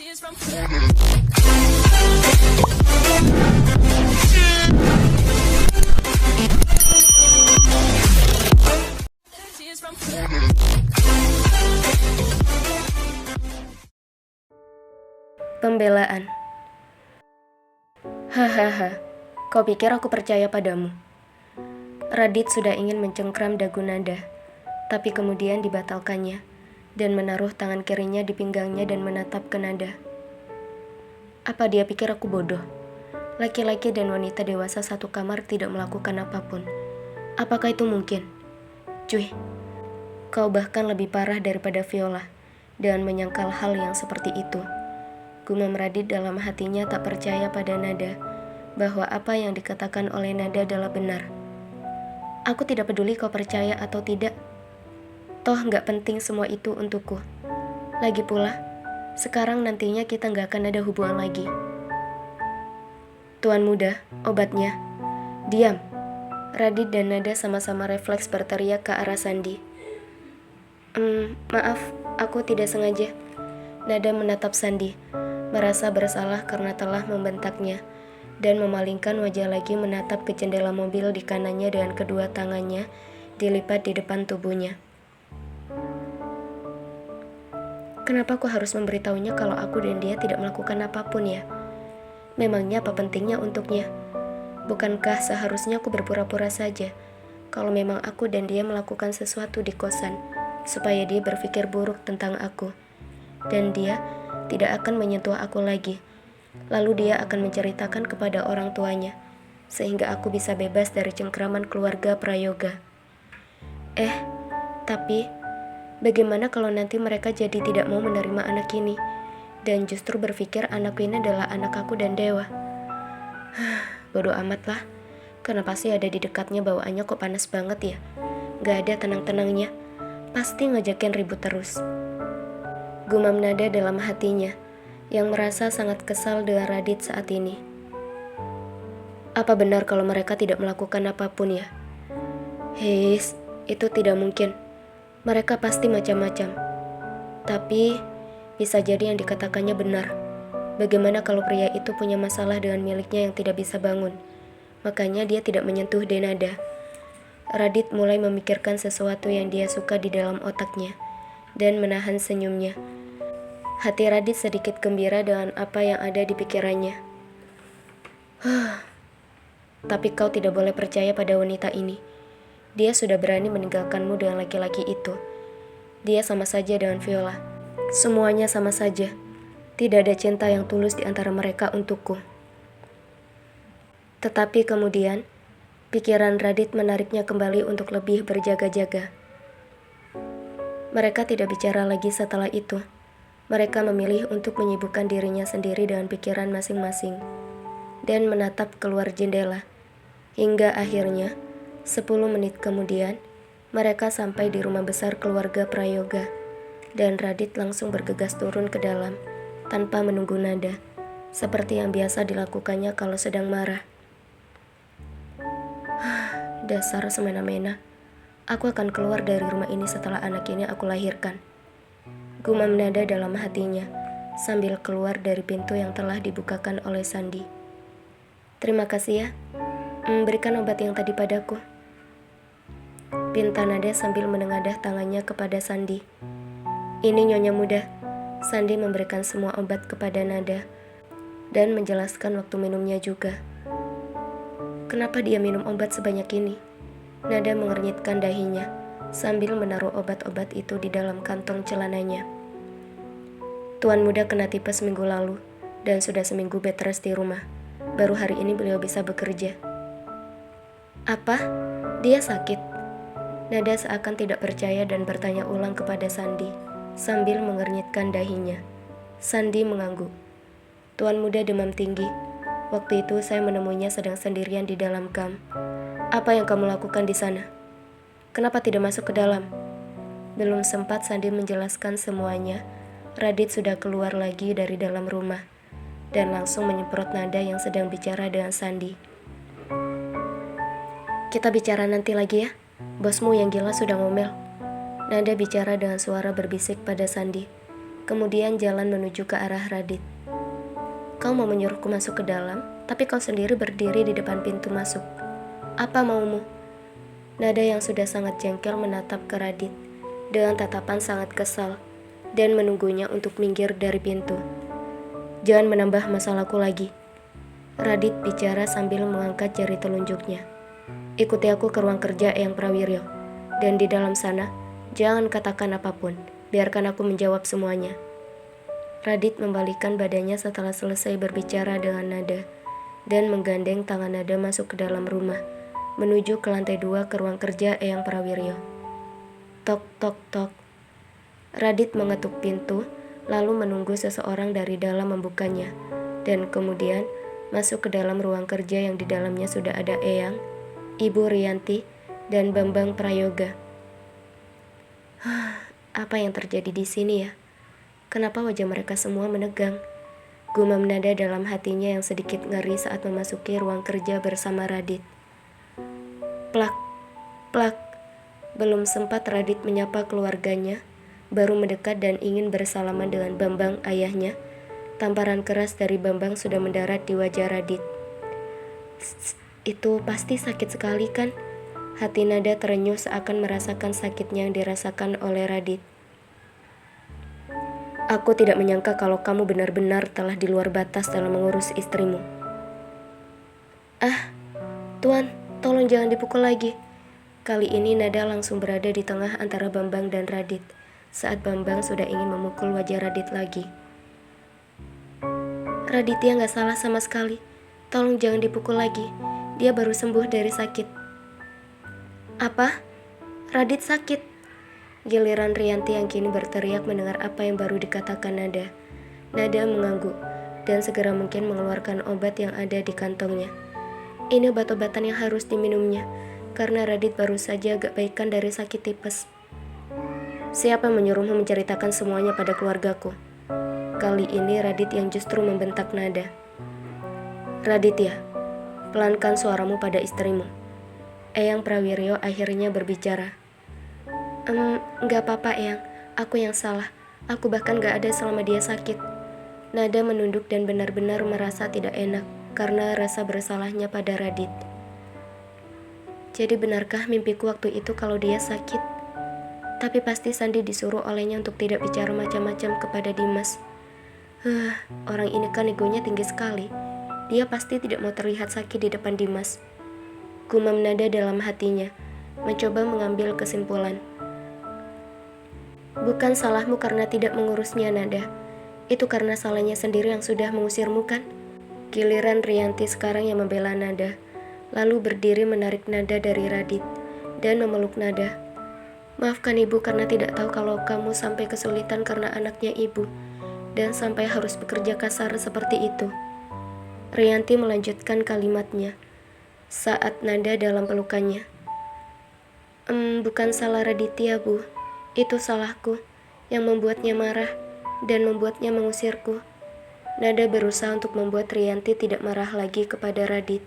Pembelaan. Hahaha, kau pikir aku percaya padamu? Radit sudah ingin mencengkram dagu Nada, tapi kemudian dibatalkannya dan menaruh tangan kirinya di pinggangnya dan menatap ke Nada. Apa dia pikir aku bodoh? Laki-laki dan wanita dewasa satu kamar tidak melakukan apapun. Apakah itu mungkin? Cuy, kau bahkan lebih parah daripada Viola dengan menyangkal hal yang seperti itu. Gumam Radit dalam hatinya tak percaya pada Nada bahwa apa yang dikatakan oleh Nada adalah benar. Aku tidak peduli kau percaya atau tidak. Toh gak penting semua itu untukku. Lagi pula, sekarang nantinya kita gak akan ada hubungan lagi. Tuan muda, obatnya. Diam. Radit dan Nada sama-sama refleks berteriak ke arah Sandi. Maaf, aku tidak sengaja. Nada menatap Sandi, merasa bersalah karena telah membentaknya, dan memalingkan wajah lagi menatap ke jendela mobil di kanannya dengan kedua tangannya dilipat di depan tubuhnya. Kenapa aku harus memberitahunya kalau aku dan dia tidak melakukan apapun ya? Memangnya apa pentingnya untuknya? Bukankah seharusnya aku berpura-pura saja kalau memang aku dan dia melakukan sesuatu di kosan, supaya dia berpikir buruk tentang aku, dan dia tidak akan menyentuh aku lagi. Lalu dia akan menceritakan kepada orang tuanya, sehingga aku bisa bebas dari cengkraman keluarga Prayoga. Tapi bagaimana kalau nanti mereka jadi tidak mau menerima anak ini, dan justru berpikir anak ini adalah anak aku dan Dewa? Bodoh amat lah, karena pasti ada di dekatnya bawaannya kok panas banget ya. Gak ada tenang-tenangnya, pasti ngajakin ribut terus. Gumam Nada dalam hatinya, yang merasa sangat kesal dengan Radit saat ini. Apa benar kalau mereka tidak melakukan apapun ya? Heis, itu tidak mungkin. Mereka pasti macam-macam. Tapi, bisa jadi yang dikatakannya benar. Bagaimana kalau pria itu punya masalah dengan miliknya yang tidak bisa bangun? Makanya dia tidak menyentuh Denada. Radit mulai memikirkan sesuatu yang dia suka di dalam otaknya, dan menahan senyumnya. Hati Radit sedikit gembira dengan apa yang ada di pikirannya. Tapi kau tidak boleh percaya pada wanita ini. Dia sudah berani meninggalkanmu dengan laki-laki itu. Dia sama saja dengan Viola. Semuanya sama saja. Tidak ada cinta yang tulus di antara mereka untukku. Tetapi kemudian, pikiran Radit menariknya kembali untuk lebih berjaga-jaga. Mereka tidak bicara lagi setelah itu. Mereka memilih untuk menyibukkan dirinya sendiri dengan pikiran masing-masing dan menatap keluar jendela. Hingga akhirnya, 10 menit kemudian, mereka sampai di rumah besar keluarga Prayoga, dan Radit langsung bergegas turun ke dalam tanpa menunggu Nada, seperti yang biasa dilakukannya kalau sedang marah. Dasar semena-mena, aku akan keluar dari rumah ini setelah anak ini aku lahirkan. Gumam Nada dalam hatinya, sambil keluar dari pintu yang telah dibukakan oleh Sandi. Terima kasih ya, berikan obat yang tadi padaku, pinta Nada sambil menengadah tangannya kepada Sandi. Ini nyonya muda. Sandi memberikan semua obat kepada Nada dan menjelaskan waktu minumnya juga. Kenapa dia minum obat sebanyak ini? Nada mengernyitkan dahinya sambil menaruh obat-obat itu di dalam kantong celananya. Tuan muda kena tipes minggu lalu dan sudah seminggu bed rest di rumah. Baru hari ini beliau bisa bekerja. Apa? Dia sakit? Nada seakan tidak percaya dan bertanya ulang kepada Sandi sambil mengernyitkan dahinya. Sandi mengangguk. Tuan muda demam tinggi. Waktu itu saya menemuinya sedang sendirian di dalam kamp. Apa yang kamu lakukan di sana? Kenapa tidak masuk ke dalam? Belum sempat Sandi menjelaskan semuanya, Radit sudah keluar lagi dari dalam rumah dan langsung menyemprot Nada yang sedang bicara dengan Sandi. Kita bicara nanti lagi ya. Bosmu yang gila sudah ngomel. Nada bicara dengan suara berbisik pada Sandi. kemudian jalan menuju ke arah Radit. Kau mau menyuruhku masuk ke dalam, tapi kau sendiri berdiri di depan pintu masuk. Apa maumu? Nada yang sudah sangat jengkel menatap ke Radit dengan tatapan sangat kesal dan menunggunya untuk minggir dari pintu. Jangan menambah masalahku lagi. Radit bicara sambil mengangkat jari telunjuknya. Ikuti aku ke ruang kerja Eyang Prawiryo. Dan di dalam sana, jangan katakan apapun. Biarkan aku menjawab semuanya. Radit membalikkan badannya setelah selesai berbicara dengan Nada dan menggandeng tangan Nada masuk ke dalam rumah, menuju ke lantai 2 ke ruang kerja Eyang Prawiryo. Tok, tok, tok. Radit mengetuk pintu, lalu menunggu seseorang dari dalam membukanya, dan kemudian masuk ke dalam ruang kerja yang di dalamnya sudah ada Eyang, Ibu Rianti, dan Bambang Prayoga. Apa yang terjadi di sini ya? Kenapa wajah mereka semua menegang? Gumam Nada dalam hatinya yang sedikit ngeri saat memasuki ruang kerja bersama Radit. Plak, plak. Belum sempat Radit menyapa keluarganya, baru mendekat dan ingin bersalaman dengan Bambang ayahnya. Tamparan keras dari Bambang sudah mendarat di wajah Radit. Itu pasti sakit sekali kan? Hati Nada terenyuh seakan merasakan sakitnya yang dirasakan oleh Radit. Aku tidak menyangka kalau kamu benar-benar telah di luar batas dalam mengurus istrimu. Ah, Tuan, tolong jangan dipukul lagi. Kali ini Nada langsung berada di tengah antara Bambang dan Radit, saat Bambang sudah ingin memukul wajah Radit lagi. Raditya gak salah sama sekali. Tolong jangan dipukul lagi. Dia baru sembuh dari sakit. Apa? Radit sakit? Giliran Rianti yang kini berteriak mendengar apa yang baru dikatakan Nada. Nada mengangguk dan segera mungkin mengeluarkan obat yang ada di kantongnya. Ini obat-obatan yang harus diminumnya, karena Radit baru saja agak baikan dari sakit tipes. Siapa menyuruhmu menceritakan semuanya pada keluargaku? Kali ini Radit yang justru membentak Nada. Radit ya, pelankan suaramu pada istrimu. Eyang Prawiryo akhirnya berbicara. Gak apa-apa Eyang, aku yang salah. Aku bahkan gak ada selama dia sakit. Nada menunduk dan benar-benar merasa tidak enak karena rasa bersalahnya pada Radit. Jadi benarkah mimpiku waktu itu kalau dia sakit? Tapi pasti Sandi disuruh olehnya untuk tidak bicara macam-macam kepada Dimas. Orang ini kan egonya tinggi sekali. Dia pasti tidak mau terlihat sakit di depan Dimas. Gumam Nada dalam hatinya, mencoba mengambil kesimpulan. Bukan salahmu karena tidak mengurusnya, Nada. Itu karena salahnya sendiri yang sudah mengusirmu kan? Giliran Rianti sekarang yang membela Nada, lalu berdiri menarik Nada dari Radit dan memeluk Nada. Maafkan ibu karena tidak tahu kalau kamu sampai kesulitan karena anaknya ibu dan sampai harus bekerja kasar seperti itu. Rianti melanjutkan kalimatnya saat Nada dalam pelukannya. Bukan salah Raditya, Bu. Itu salahku yang membuatnya marah dan membuatnya mengusirku. Nada berusaha untuk membuat Rianti tidak marah lagi kepada Radit.